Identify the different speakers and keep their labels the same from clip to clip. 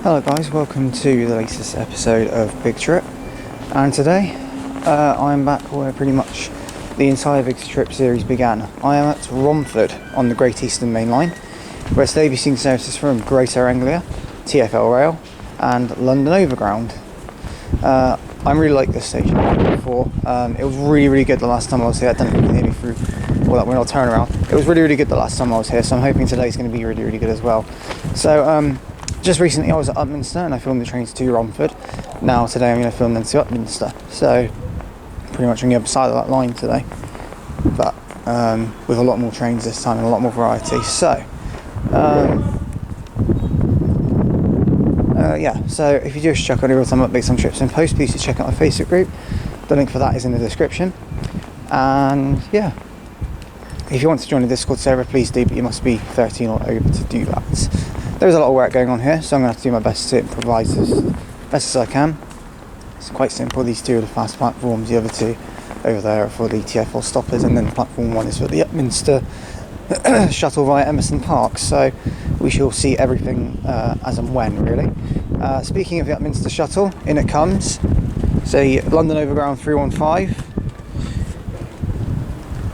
Speaker 1: Hello guys, welcome to the latest episode of Big Trip, and today I'm back where pretty much the entire Big Trip series began. I am at Romford on the Great Eastern Main Line, where today we've seen services from Greater Anglia, TfL Rail and London Overground. I really like this station before. It was really good the last time I was here. I don't know if you can hear me through all that wind or turn around. It was really good the last time I was here, so I'm hoping today's going to be really good as well. So just recently I was at Upminster and I filmed the trains to Romford. Now today I'm going to film them to Upminster. So pretty much on the other side of that line today. But with a lot more trains this time and a lot more variety. So yeah, so if you do wish to check out real-time updates on trips and posts, please check out my Facebook group. The link for that is in the description. And yeah, if you want to join the Discord server, please do, but you must be 13 or over to do that. There's a lot of work going on here, so I'm going to have to do my best to improvise as best as I can. It's quite simple. These two are the fast platforms, the other two over there are for the TfL stoppers, and then platform 1 is for the Upminster shuttle via Emerson Park. So we shall see everything as and when, really. Speaking of the Upminster shuttle, in it comes. So London Overground 315,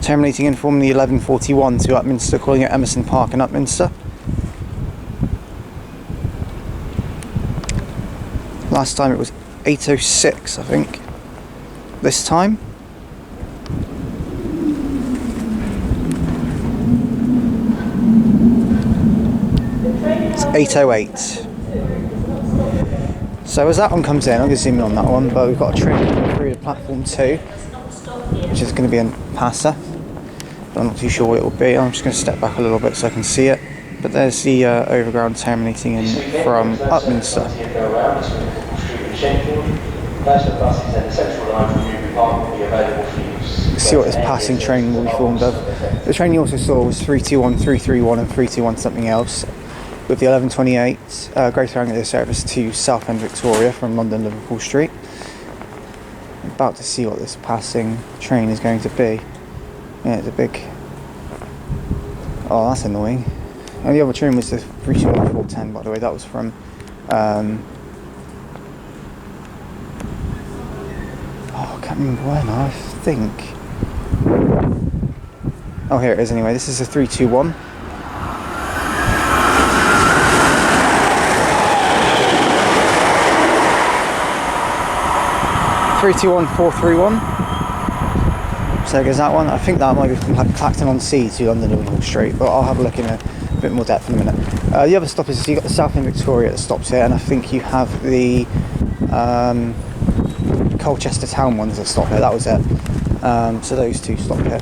Speaker 1: terminating in from the 11:41 to Upminster, calling it Emerson Park and Upminster. Last time it was 8:06, I think. This time it's 8:08. So as that one comes in, I'm going to zoom in on that one, but we've got a train coming through to platform 2, which is going to be a passer, but I'm not too sure what it will be. I'm just going to step back a little bit so I can see it. But there's the Overground terminating in from Upminster. Shenfield. First of buses and the central line from Newbury Park will be available for use. See what this passing train will be formed of. The train you also saw was 321, 331 and 321 something else, with the 11:28 Greater Anglia service to Southend Victoria from London Liverpool Street. I'm about to see what this passing train is going to be. Yeah, it's a big... Oh, that's annoying. And the other train was the 321 410, by the way. That was from... I can't remember where now, I think. Oh, here it is anyway. This is a 321. So there goes that one. I think that might be from Clacton-on-Sea to London Liverpool Street, but I'll have a look in a bit more depth in a minute. The other stop is, so you've got the Southend Victoria that stops here, and I think you have the Colchester Town ones that stop here. That was it. So those two stop here.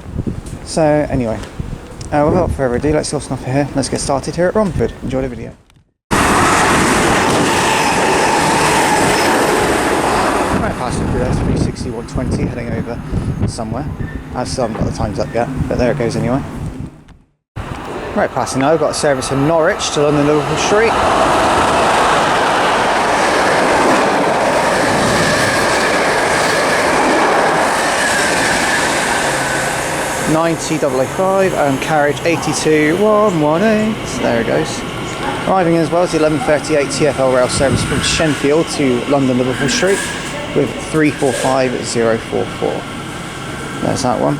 Speaker 1: So anyway, without further ado, let's off here. Let's get started here at Romford. Enjoy the video. Right, passing through there, 361.20, heading over somewhere. I still haven't got the times up yet, but there it goes anyway. Right, passing now, we've got a service from Norwich to London Liverpool Street. 90.005 and carriage 82.118. There it goes. Arriving in as well as the 11:38 TfL rail service from Shenfield to London Liverpool Street with 345.044. There's that one.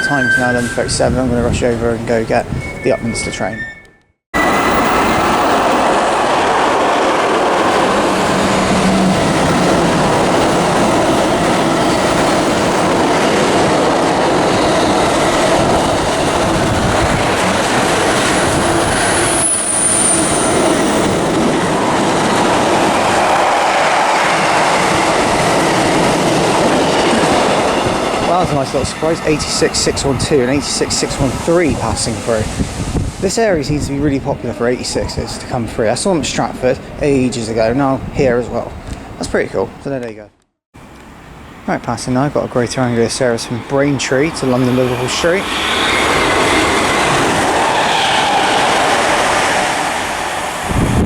Speaker 1: Time's now 11:37. I'm going to rush over and go get the Upminster train. That was a nice little surprise. 86.612 and 86.613 passing through. This area seems to be really popular for 86s to come through. I saw them at Stratford ages ago, now here as well. That's pretty cool. So there you go. Right, passing now, I've got a Greater Anglia service from Braintree to London Liverpool Street.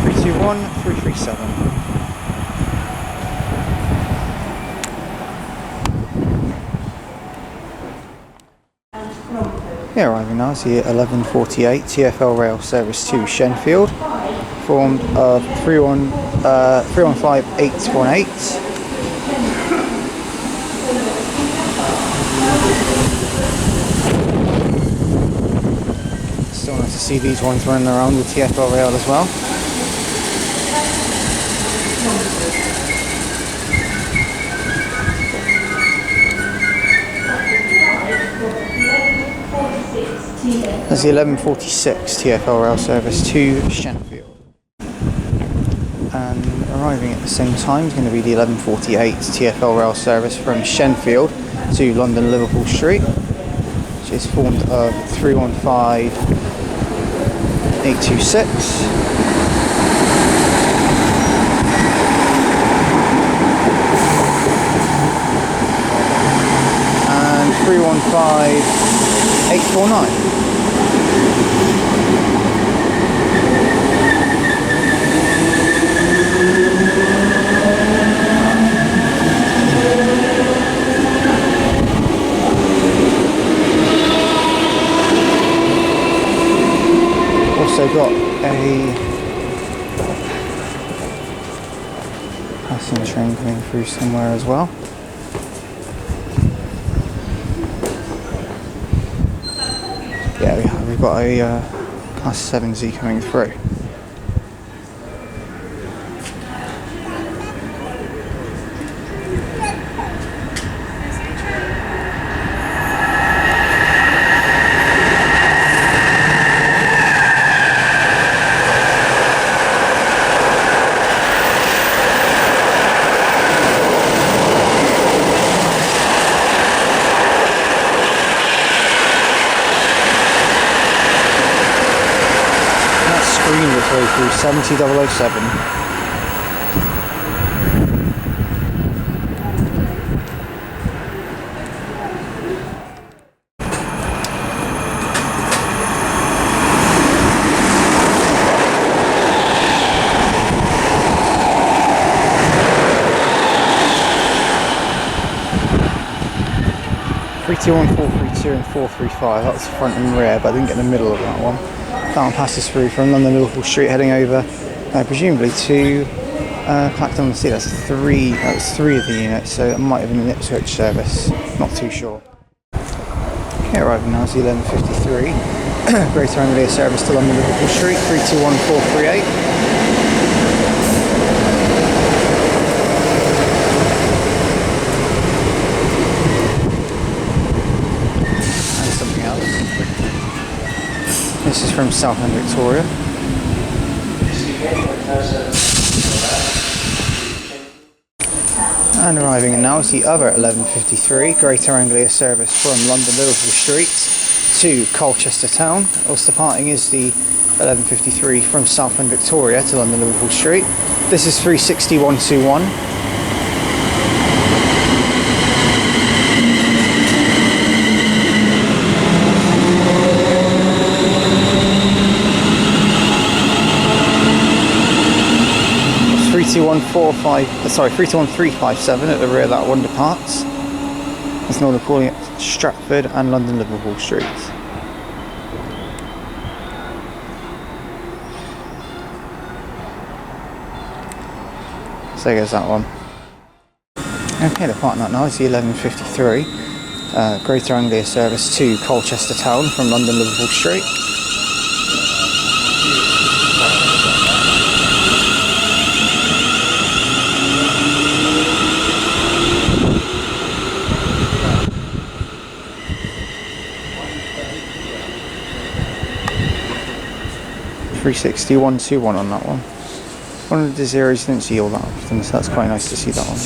Speaker 1: (321) 337. Yeah, arriving now is the 11:48 TfL rail service to Shenfield formed of 315818. Still nice to see these ones running around with TfL rail as well. There's the 1146 TfL rail service to Shenfield. And arriving at the same time is going to be the 1148 TfL rail service from Shenfield to London Liverpool Street, which is formed of 315826. And 315849. Also got a passenger train coming through somewhere as well. Yeah, we've got a Class 7Z coming through. Through 70007. One 432 and 435. That's front and rear, but I didn't get the middle of that one. That one passes through from London Liverpool Street, heading over, presumably to Clacton-on-Sea. That's three of the units, so it might have been an Ipswich service. Not too sure. Okay, arriving now is the 1153 Greater Anglia service to London Liverpool Street, 321438. This is from Southend Victoria. And arriving now is the other 1153 Greater Anglia service from London Liverpool Street to Colchester Town. Also departing is the 1153 from Southend Victoria to London Liverpool Street. This is 360121. 31357 at the rear of that one departs. There's an order calling at Stratford and London Liverpool Street. So there goes that one. Okay, departing that now is the 1153 Greater Anglia service to Colchester Town from London Liverpool Street. (360-121) on that one. One of the zeros didn't see all that often, so that's quite nice to see that one.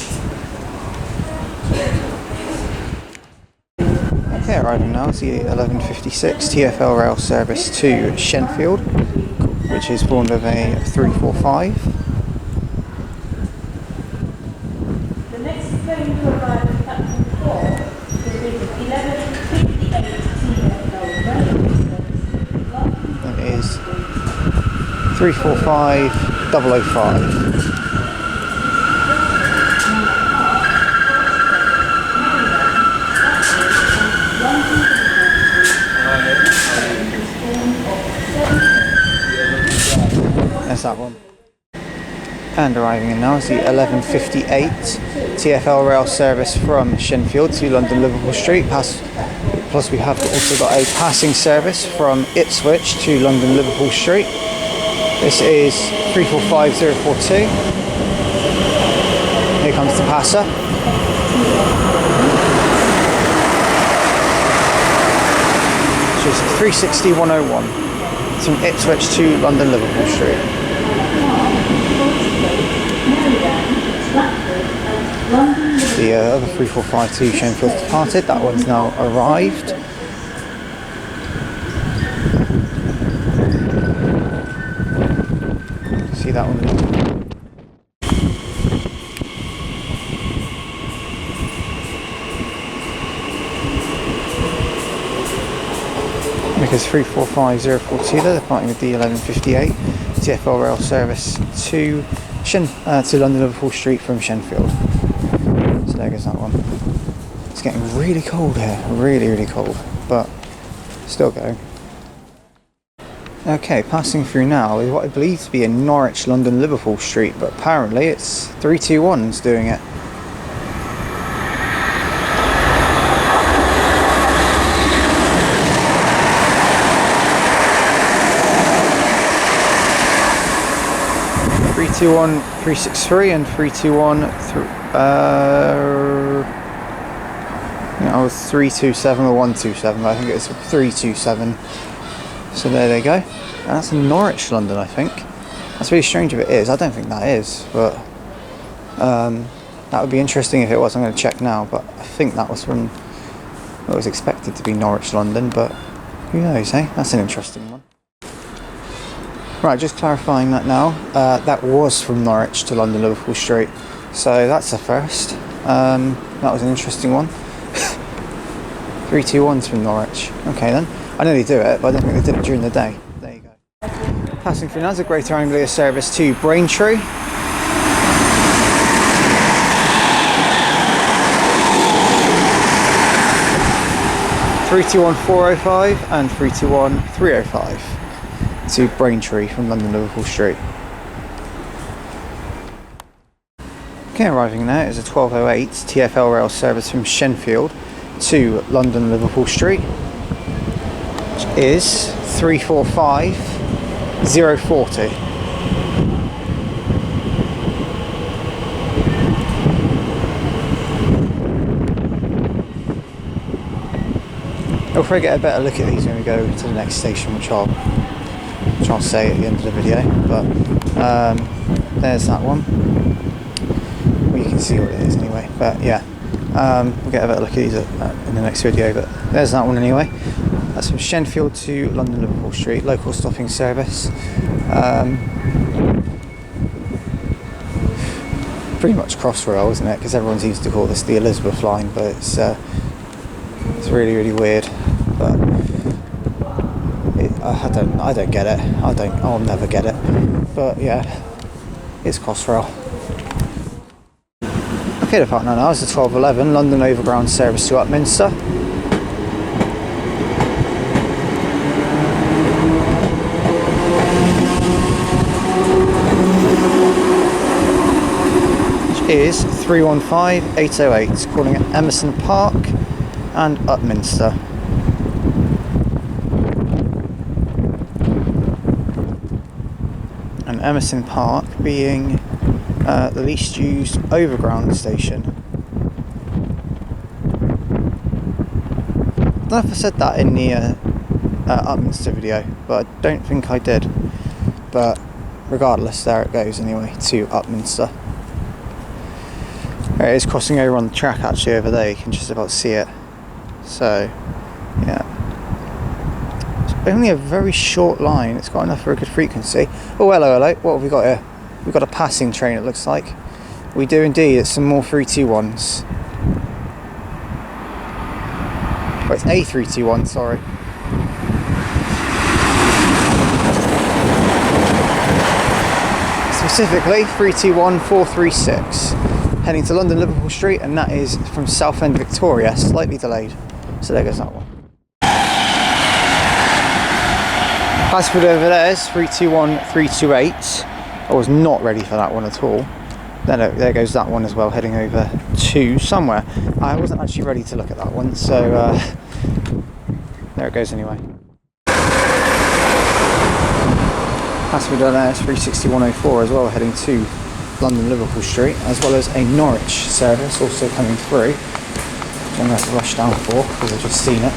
Speaker 1: Okay, arriving now is the 1156 TfL rail service to Shenfield, which is formed of a 345.
Speaker 2: The next train to arrive at platform 4 will be the 1158 TfL rail service.
Speaker 1: It is 345005. there's that one. And arriving in now is the 11:58 TfL rail service from Shenfield to London Liverpool Street. Plus we have also got a passing service from Ipswich to London Liverpool Street. This is 345042. Here comes the passer. Which is 360-101. It's from Ipswich to London Liverpool Street. The other 3452 Shenfield departed, that one's now arrived. See that one? Because 345042 there, departing with the 11:58 TfL rail service to London Liverpool Street from Shenfield. So there goes that one. It's getting really cold here, really cold, but still going. Okay, passing through now is what I believe to be a Norwich London Liverpool Street, but apparently it's 321's doing it. Two 363 and 321 was 327 or 127, but I think it was 327. So there they go. And that's in Norwich, London, I think. That's really strange if it is. I don't think that is, but that would be interesting if it was. I'm going to check now, but I think that was from. It was expected to be Norwich, London, but who knows, eh? That's an interesting one. Right, just clarifying that now. That was from Norwich to London Liverpool Street, so that's the first. That was an interesting one. 321's from Norwich. Okay then. I know they do it, but I don't think they did it during the day. There you go. Passing through now is a Greater Anglia service to Braintree. (321-405) and (321-305) to Braintree from London Liverpool Street. Okay, arriving now is a 12:08 TfL rail service from Shenfield to London Liverpool Street, which is 345-040. We'll probably get a better look at these when we go to the next station, which I'll say at the end of the video, but there's that one. Well, you can see what it is anyway, but yeah, we'll get a better look at these in the next video, but there's that one anyway. That's from Shenfield to London Liverpool Street, local stopping service. Pretty much Crossrail, isn't it? Because everyone seems to call this the Elizabeth line, but it's really weird. But I don't get it. I'll never get it. But yeah, it's Crossrail. Okay, the partner now is the 12:11 London Overground service to Upminster. Which is 315-808, calling at Emerson Park and Upminster. And Emerson Park being the least used Overground station. I don't know if I said that in the Upminster video, but I don't think I did. But regardless, there it goes anyway, to Upminster. It is crossing over on the track actually over there, you can just about see it. So, yeah. It's only a very short line, it's got enough for a good frequency. Oh, hello, what have we got here? We've got a passing train, it looks like. We do indeed, it's some more 321s. Oh, it's a 321, sorry. Specifically, 321-436. Heading to London Liverpool Street, and that is from Southend Victoria, slightly delayed. So there goes that one. Password over there is 321328. I was not ready for that one at all. There goes that one as well, heading over to somewhere. I wasn't actually ready to look at that one, so there it goes anyway. Password over there is 36104 as well, heading to London Liverpool Street, as well as a Norwich service also coming through, which I'm going to have to rush down for because I've just seen it.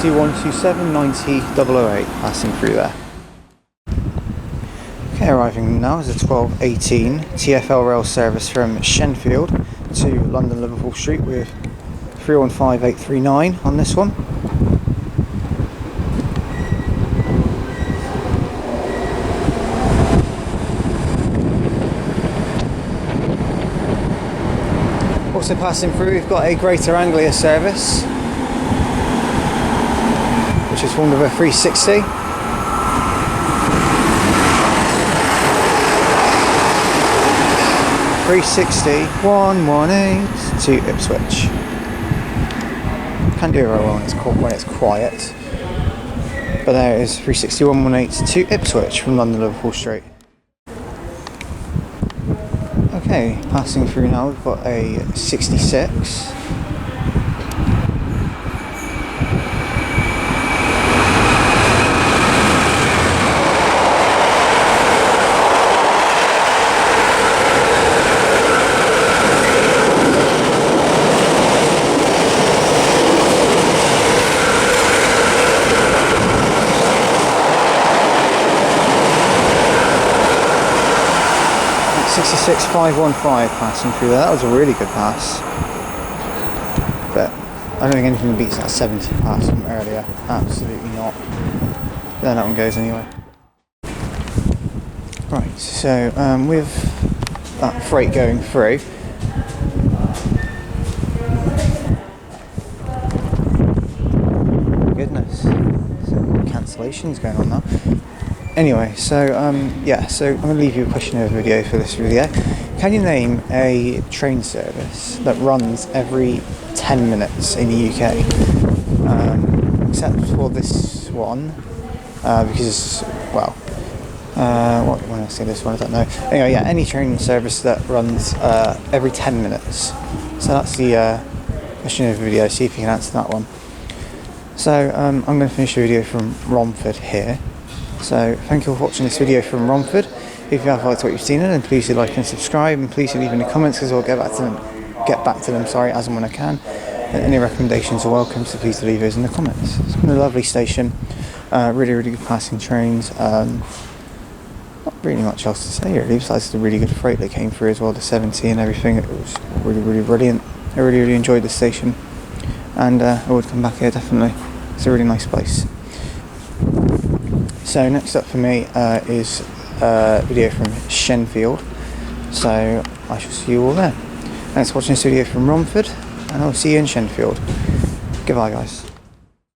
Speaker 1: H2127 90008 passing through there. Okay, arriving now is a 1218 TfL rail service from Shenfield to London Liverpool Street with 315839 on this one. Also passing through, we've got a Greater Anglia service, which is formed of a 360. to Ipswich. Can't do it very well when it's quiet. But there it is, 36118 to Ipswich from London Liverpool Street. Okay, passing through now, we've got a 66. passing through there. That was a really good pass, but I don't think anything beats that 70 pass from earlier. Absolutely not. There that one goes anyway. Right, so with that freight going through, goodness, some cancellations going on now. Anyway, so yeah, so I'm going to leave you a question over video for this video. Can you name a train service that runs every 10 minutes in the UK? Except for this one, because, well, when I say this one, I don't know. Anyway, yeah, any train service that runs every 10 minutes. So that's the question over video, see if you can answer that one. So I'm going to finish the video from Romford here. So thank you for watching this video from Romford. If you have liked what you've seen, then please do like and subscribe, and please do leave in the comments because I'll get back to them as and when I can. And any recommendations are welcome, so please do leave those in the comments. It's been a lovely station, really good passing trains. Not really much else to say really, besides the really good freight that came through as well, the 70 and everything. It was really brilliant. I really enjoyed the station, and I would come back here definitely. It's a really nice place. So next up for me is a video from Shenfield, so I shall see you all there. Thanks for watching this video from Romford, and I'll see you in Shenfield. Goodbye guys.